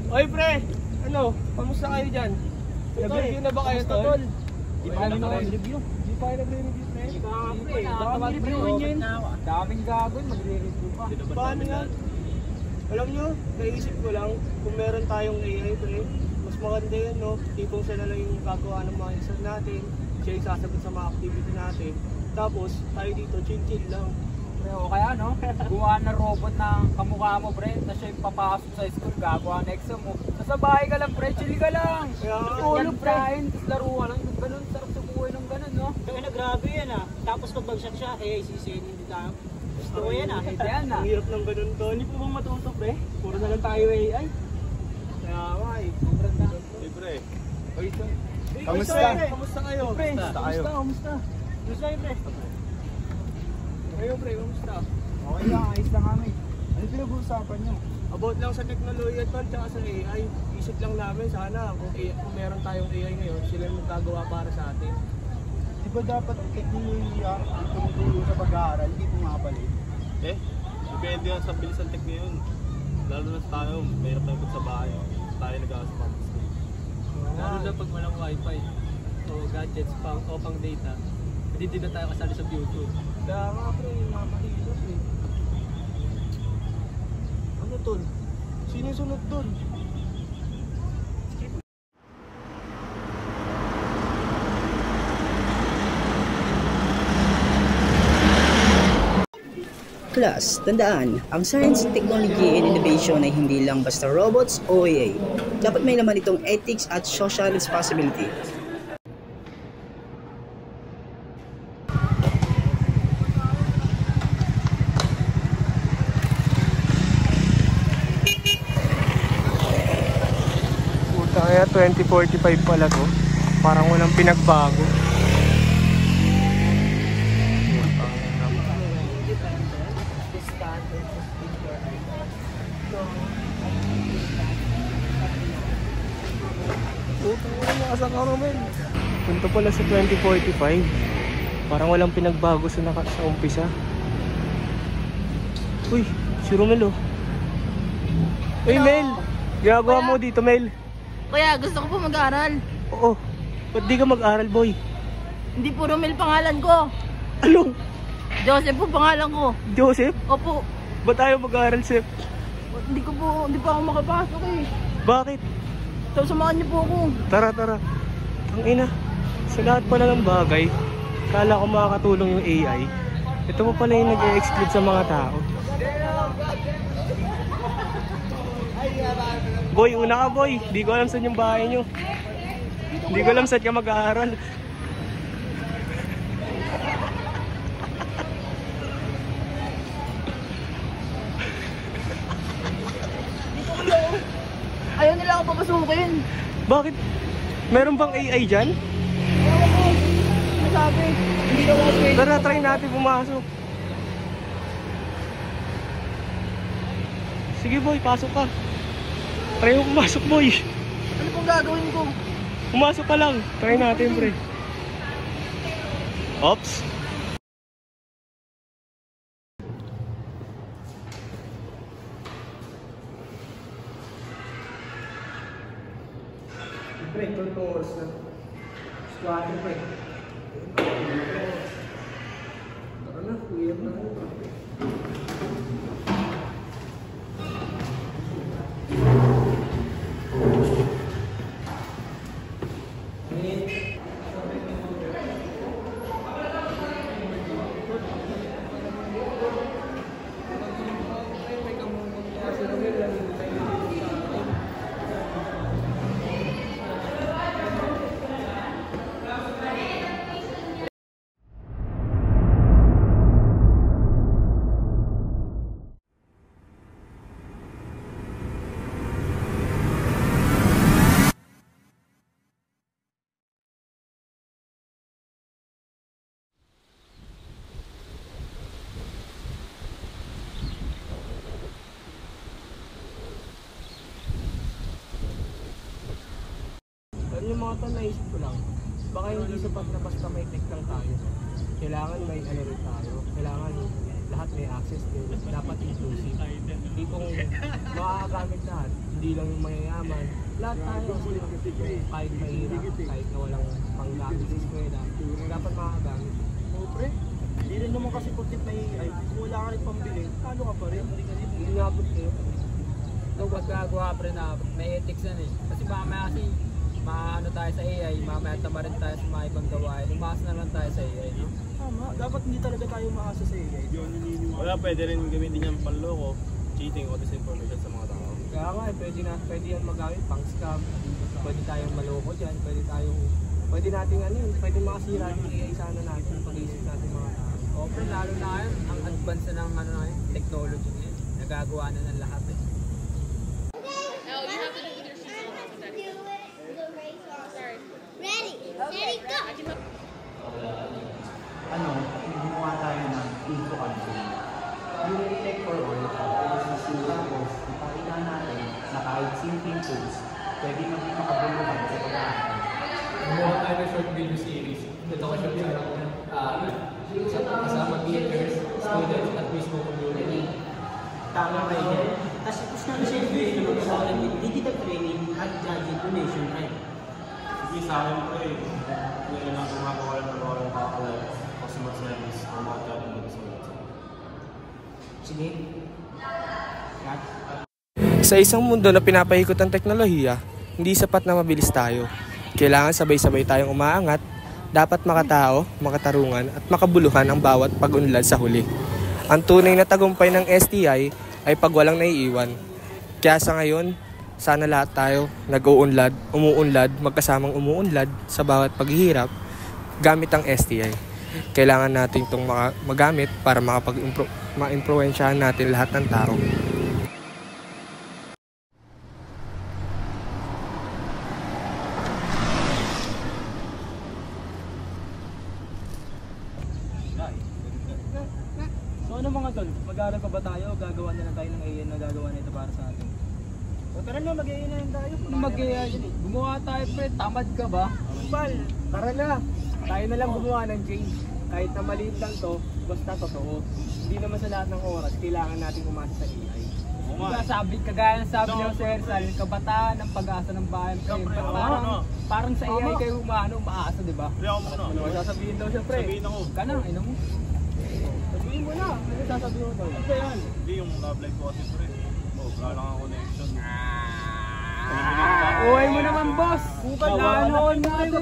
Oy pre, ano? Kamusta kayo dyan? Nag-review na ba kayo tol? Di pa naman nag-review. Di pa kayo nag-review pre? Di pa pre, nakapag-reviewin yun. Daming gagawin, mag-review pa. Paano nga? Alam nyo, naisip ko lang, kung meron tayong AI pre, mas maganda yun no? Tipong siya na lang yung gagawa ng mga isa natin, siya yung sasagot sa mga activity natin. Tapos, tayo dito, chill-chill lang. Pre, o kaya no, gumawa ng robot na kamukha mo pre, na siya yung papasok sa school, gagawa ng exam mo. Nasa bahay ka lang pre, chill ka lang. Tulog pre, tapos laro ka lang, ganun, sarap sa buhay ng ganun no. Kaya na grabe yan ah, tapos pag bagsak siya, sisihin hindi tayo. Gusto ko yan ah. Yan na. Ang hirap ng ganun to, hindi po bang matuto pre? Puro na lang tayo AI. Kaya nga eh. Hey pre, Kamusta? Kamusta kayo? Pre, kamusta? Kamusta kayo pre? Kayo pre, kamusta? okay lang, ayos lang kami. Ano pinag-uusapan nyo? About lang sa teknolohiya tol, tsaka sa AI. Isip lang namin sana kung meron tayong AI ngayon, sila yung magagawa para sa atin. Di ba dapat ang teknolohiya ang tumutulong sa pag-aaral, hindi pumapalit? Depende yan sa bilis ng tekno yun. Lalo na tayo, mayroon tayo sa bahay. Tayo nag-aas pa. Lalo na pag walang wifi o gadgets pang o pang data, hindi na tayo kasali sa YouTube. Kaya nga pre, mamahirap eh. Ano tol? Sino yung sunod tol? Class, tandaan, ang science, technology, and innovation ay hindi lang basta robots o AI. Dapat may laman itong ethics at social responsibility. Puta kaya 2045 pala to. Parang walang pinagbago. Punto pala sa 2045. Parang walang pinagbago sa umpisa. Uy, si Romel oh. Uy Mel, ginagawa mo dito Mel? Kuya, gusto ko po mag-aaral. Oo, ba't di ka mag-aral boy? Hindi po Romel pangalan ko. Anong? Joseph po pangalan ko. Joseph? Opo. Ba't tayo mag-aaral Sep? Hindi pa ako makapasok eh. Bakit? So, samahan niyo po ako. Tara. Ang ina, sa lahat pala ng bagay, kala ko makakatulong yung AI. Ito pa pala yung nag-exclude sa mga tao. Boy, una ka boy. Di ko alam saan yung bahay nyo. Di ko alam saan ka mag-aaral. Ayaw nila ako papasukin. Bakit? Meron bang AI dyan? Sabi, hindi daw ako pwede. Tara, try natin pumasok. Sige boy, pasok ka. Try mo pumasok boy. Ano pong gagawin ko? Pumasok ka lang. Try natin pre. Oops. Pre, ito itong oras na. Squatter pre. Tara na, uyap na ako. mga tol, naisip ko lang, baka hindi sapat na basta may tech lang tayo. Kailangan may ano rin tayo. Kailangan lahat may access din. Dapat inclusive. Tipong makakagamit lahat. Hindi lang yung mayayaman. Lahat tayo. Kahit mahirap, kahit na walang panggamit sa eskwela, dapat makakagamit. Oo, pre. Hindi rin naman kasi porkit may AI. Kung wala ka rin pambili, paano ka pa rin? Hindi inabot kayo. So, wag gagawa pre na may ethics yan eh. Kasi mamaya kasi maano tayo sa AI, mamaya tama rin tayo sa mga ibang gawain. Umaas na lang tayo sa AI, no? Tama. Dapat hindi talaga tayo maasa sa AI. Wala, pwede rin gamitin yung panloko, cheating o disinformation sa mga tao. Kaya nga, pwede yan magamit pang scam. Pwede tayong maloko dyan. Pwede nating ano yun. Pwede makasira yung AI sa ano natin. Pag-iisip natin mga tao. O pre, lalo na yun, ang advance na ng ano, technology ngayon. Nagagawa na ng lahat eh. Ano, gumawa tayo ng info campaign. Yung Tech for All, tapos ipakita natin na kahit simpleng tools, pwede maging makabuluhan sa pag-aaral. Gumawa tayo ng short video series. Ito ko sa kasama teachers, students, at mismo community. Tama kayo yan. Tapos tapos na siya yung video na magkakaroon ng digital training at gadget donation time. Sige sa akin po eh. Ngayon lang gumagawa ng mga kakalay, customer service, ang mga galing dito sa website. Sige. Sa isang mundo na pinapaikot ang teknolohiya, hindi sapat na mabilis tayo. Kailangan sabay-sabay tayong umaangat, dapat makatao, makatarungan at makabuluhan ang bawat pag-unlad sa huli. Ang tunay na tagumpay ng STI ay pag walang naiiwan. Kaya sa ngayon, sana lahat tayo nag-uunlad, umuunlad, magkasamang umuunlad sa bawat paghihirap gamit ang STI. Kailangan natin itong magamit para ma-impluwensyahan natin lahat ng tao. So ano mga tol, mag-aaral pa ba tayo o gagawa na lang tayo ng AI na gagawa na ito para sa atin? O tara na, mag-AI na lang tayo. Mag-AI, gumawa tayo pre, tamad ka ba? Pal, tara na. Tayo na lang gumawa ng change. Kahit na maliit lang to, basta totoo. Hindi naman sa lahat ng oras, kailangan natin umasa sa AI. Diba, kagaya ng sabi niyo Sir Sal, kabataan ng pag-asa ng bayan. Parang sa AI kayo umaasa, di ba? Hindi ako muna. Ano sasabihin daw siya, pre? Sabihin ako. Ka na, ino mo. Sabihin mo na. Ano sasabihin mo daw? Ano ba yan? Hindi yung love-life ko kasi pre. Wala lang ang connection. Uy mo naman, boss! Bukal na ano natin.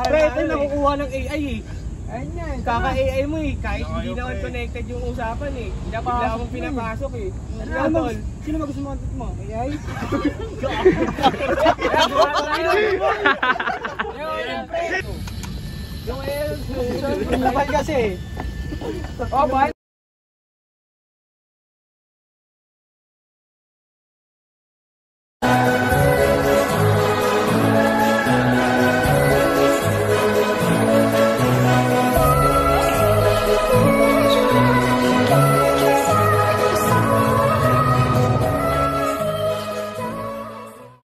Pre, ito nakukuha ng AI eh. Ayun yan. Kaka-AI mo eh. Kahit hindi naman connected yung usapan eh. Bigla akong pinapasok eh. Ano? Sino ba gusto mo mo? AI? Yung AI, Kapal kasi. oh,